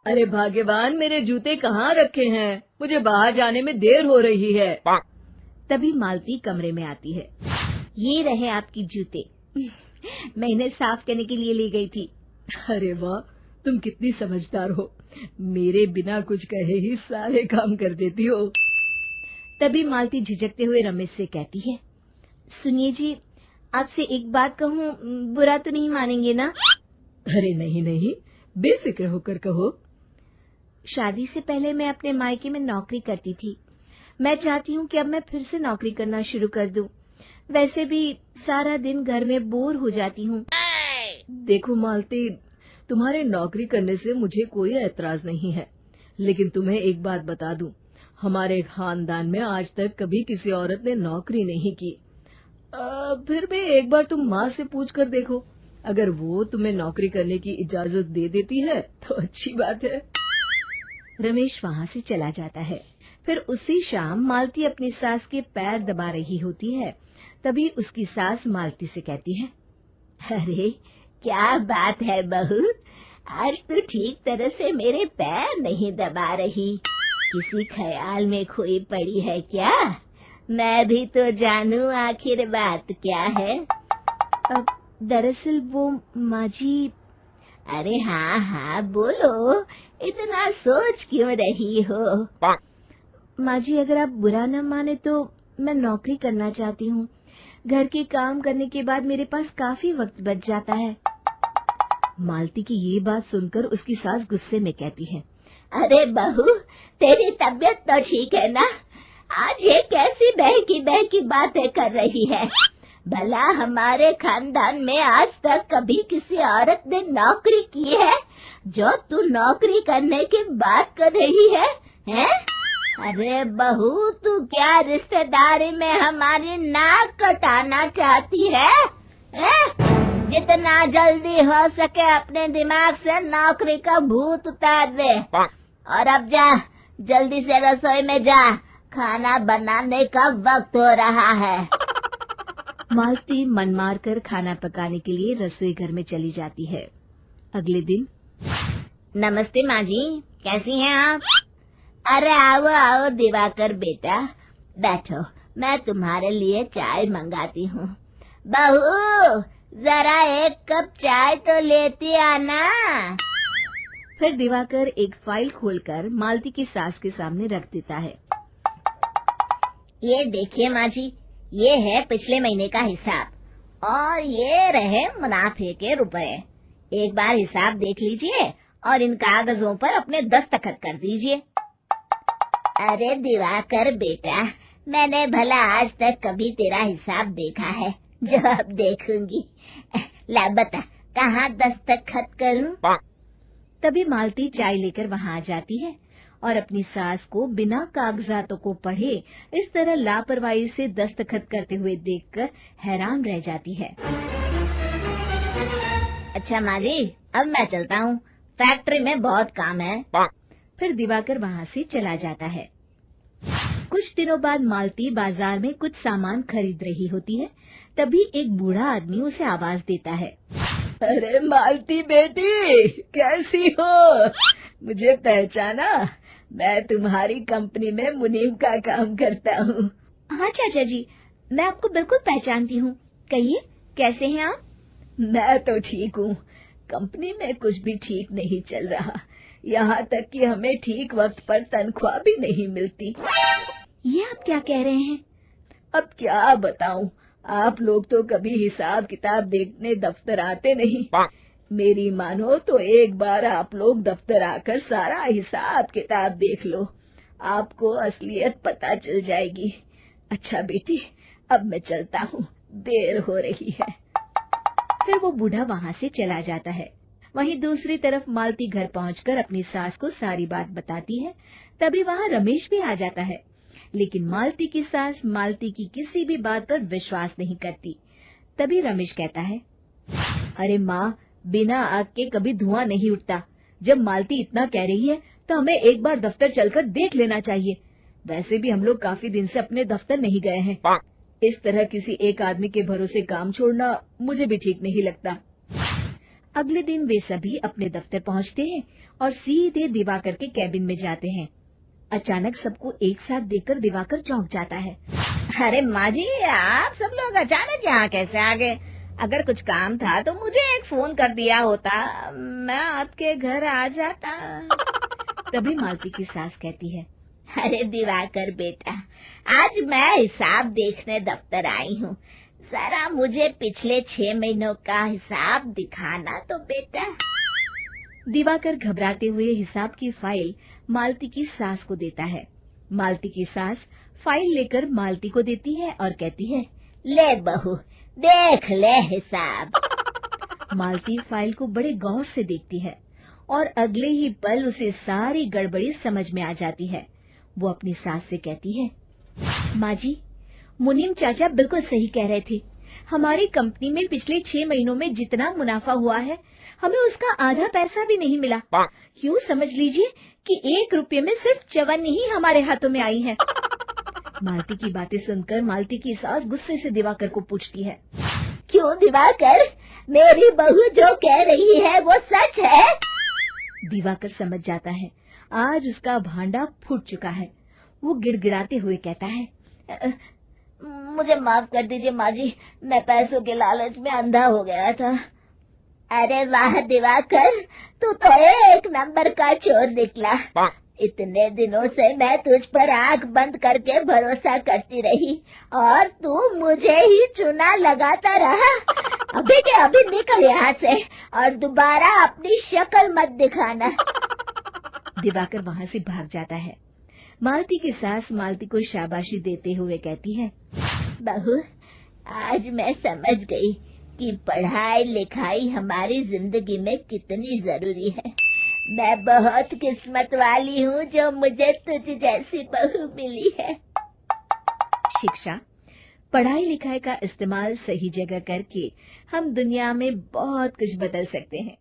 अरे भाग्यवान, मेरे जूते कहाँ रखे हैं? मुझे बाहर जाने में देर हो रही है। तभी मालती कमरे में आती है। ये रहे आपकी जूते। मैं इन्हें साफ करने के लिए ले गई थी। अरे वाह, तुम कितनी समझदार हो। मेरे बिना कुछ कहे ही सारे काम कर देती हो। तभी मालती झिझकते हुए रमेश से कहती है, सुनिए जी, आपसे एक बात कहूँ, बुरा तो नहीं मानेंगे ना? अरे नहीं नहीं, बेफिक्र होकर कहो। शादी से पहले मैं अपने मायके में नौकरी करती थी। मैं चाहती हूँ कि अब मैं फिर से नौकरी करना शुरू कर दूं। वैसे भी सारा दिन घर में बोर हो जाती हूँ। देखो मालती, तुम्हारे नौकरी करने से मुझे कोई ऐतराज नहीं है, लेकिन तुम्हें एक बात बता दूं, हमारे खानदान में आज तक कभी किसी औरत ने नौकरी नहीं की। फिर भी एक बार तुम माँ से पूछ कर देखो, अगर वो तुम्हें नौकरी करने की इजाजत दे देती है तो अच्छी बात है। रमेश वहाँ से चला जाता है। फिर उसी शाम मालती अपनी सास के पैर दबा रही होती है। तभी उसकी सास मालती से कहती है, अरे क्या बात है बहू, आज तो ठीक तरह से मेरे पैर नहीं दबा रही। किसी ख्याल में खोई पड़ी है क्या? मैं भी तो जानूं आखिर बात क्या है। अब दरअसल वो माँ जी। अरे हाँ हाँ बोलो, इतना सोच क्यों रही हो? माँ जी, अगर आप बुरा न माने तो मैं नौकरी करना चाहती हूँ। घर के काम करने के बाद मेरे पास काफी वक्त बच जाता है। मालती की ये बात सुनकर उसकी सास गुस्से में कहती है, अरे बहू, तेरी तबीयत तो ठीक है ना? आज ये कैसी बहकी बातें कर रही है? भला हमारे खानदान में आज तक कभी किसी औरत ने नौकरी की है जो तू नौकरी करने की बात कर रही है, हैं? अरे बहू, तू क्या रिश्तेदारी में हमारी नाक कटाना चाहती है? जितना जल्दी हो सके अपने दिमाग से नौकरी का भूत उतार दे, और अब जा, जल्दी से रसोई में जा, खाना बनाने का वक्त हो रहा है। मालती मन मार कर खाना पकाने के लिए रसोई घर में चली जाती है। अगले दिन, नमस्ते माँ जी, कैसी हैं आप? अरे आओ आओ दिवाकर बेटा, बैठो, मैं तुम्हारे लिए चाय मंगाती हूँ। बहू, जरा एक कप चाय तो लेती आना। फिर दिवाकर एक फाइल खोलकर मालती की सास के सामने रख देता है। ये देखिए माँ जी, ये है पिछले महीने का हिसाब और ये रहे मुनाफे के रुपए। एक बार हिसाब देख लीजिए और इन कागजों पर अपने दस्तखत कर दीजिए। अरे दिवाकर बेटा, मैंने भला आज तक कभी तेरा हिसाब देखा है जो अब देखूंगी? ला बता, कहाँ दस्तखत करूं? तभी मालती चाय लेकर वहाँ आ जाती है और अपनी सास को बिना कागजातों को पढ़े इस तरह लापरवाही से दस्तखत करते हुए देखकर हैरान रह जाती है। अच्छा माँ जी, अब मैं चलता हूँ, फैक्ट्री में बहुत काम है। फिर दिवाकर वहाँ से चला जाता है। कुछ दिनों बाद मालती बाजार में कुछ सामान खरीद रही होती है। तभी एक बूढ़ा आदमी उसे आवाज देता है, अरे मालती बेटी, कैसी हो? मुझे पहचाना? मैं तुम्हारी कंपनी में मुनीम का काम करता हूँ। हाँ चाचा जी, मैं आपको बिल्कुल पहचानती हूँ। कहिए, कैसे हैं आप? मैं तो ठीक हूँ। कंपनी में कुछ भी ठीक नहीं चल रहा, यहाँ तक कि हमें ठीक वक्त पर तनख्वाह भी नहीं मिलती। ये आप क्या कह रहे हैं? अब क्या बताऊँ, आप लोग तो कभी हिसाब किताब देखने दफ्तर आते नहीं। मेरी मानो तो एक बार आप लोग दफ्तर आकर सारा हिसाब किताब देख लो, आपको असलियत पता चल जाएगी। अच्छा बेटी, अब मैं चलता हूँ, देर हो रही है। फिर वो बूढ़ा वहाँ से चला जाता है। वहीं दूसरी तरफ मालती घर पहुंचकर अपनी सास को सारी बात बताती है। तभी वहाँ रमेश भी आ जाता है, लेकिन मालती की सास मालती की किसी भी बात पर विश्वास नहीं करती। तभी रमेश कहता है, अरे माँ, बिना आग के कभी धुआं नहीं उठता। जब मालती इतना कह रही है तो हमें एक बार दफ्तर चलकर देख लेना चाहिए। वैसे भी हम लोग काफी दिन से अपने दफ्तर नहीं गए हैं। इस तरह किसी एक आदमी के भरोसे काम छोड़ना मुझे भी ठीक नहीं लगता। अगले दिन वे सभी अपने दफ्तर पहुंचते हैं और सीधे दिवाकर के कैबिन में जाते हैं। अचानक सबको एक साथ देखकर दिवाकर चौंक जाता है। अरे माँ जी, आप सब लोग अचानक यहाँ कैसे आ गए? अगर कुछ काम था तो मुझे एक फोन कर दिया होता, मैं आपके घर आ जाता। तभी मालती की सास कहती है, अरे दिवाकर बेटा, आज मैं हिसाब देखने दफ्तर आई हूँ, जरा मुझे पिछले 6 महीनों का हिसाब दिखाना तो बेटा। दिवाकर घबराते हुए हिसाब की फाइल मालती की सास को देता है। मालती की सास फाइल लेकर मालती को देती है और कहती है, ले बहू, देख ले हिसाब। मालती फाइल को बड़े गौर से देखती है और अगले ही पल उसे सारी गड़बड़ी समझ में आ जाती है। वो अपनी सास से कहती है, माँ जी, मुनीम चाचा बिल्कुल सही कह रहे थे। हमारी कंपनी में पिछले 6 महीनों में जितना मुनाफा हुआ है, हमें उसका आधा पैसा भी नहीं मिला। यूँ समझ लीजिए कि 1 रुपये में सिर्फ चवन्नी ही हमारे हाथों में आई है। मालती की बातें सुनकर मालती की सास गुस्से से दिवाकर को पूछती है, क्यों दिवाकर, मेरी बहू जो कह रही है वो सच है? दिवाकर समझ जाता है आज उसका भांडा फूट चुका है। वो गिड़गिड़ाते हुए कहता है, मुझे माफ कर दीजिए माँ जी, मैं पैसों के लालच में अंधा हो गया था। अरे वाह दिवाकर, तू तो एक नंबर का चोर निकला। इतने दिनों से मैं तुझ पर आंख बंद करके भरोसा करती रही और तू मुझे ही चुना लगाता रहा। अभी के अभी निकल यहाँ से और दोबारा अपनी शक्ल मत दिखाना। दिवाकर वहाँ से भाग जाता है। मालती की सास मालती को शाबाशी देते हुए कहती है, बहू, आज मैं समझ गई कि पढ़ाई लिखाई हमारी जिंदगी में कितनी जरूरी है। मैं बहुत किस्मत वाली हूँ जो मुझे तुझ जैसी बहू मिली है। शिक्षा, पढ़ाई लिखाई का इस्तेमाल सही जगह करके हम दुनिया में बहुत कुछ बदल सकते हैं।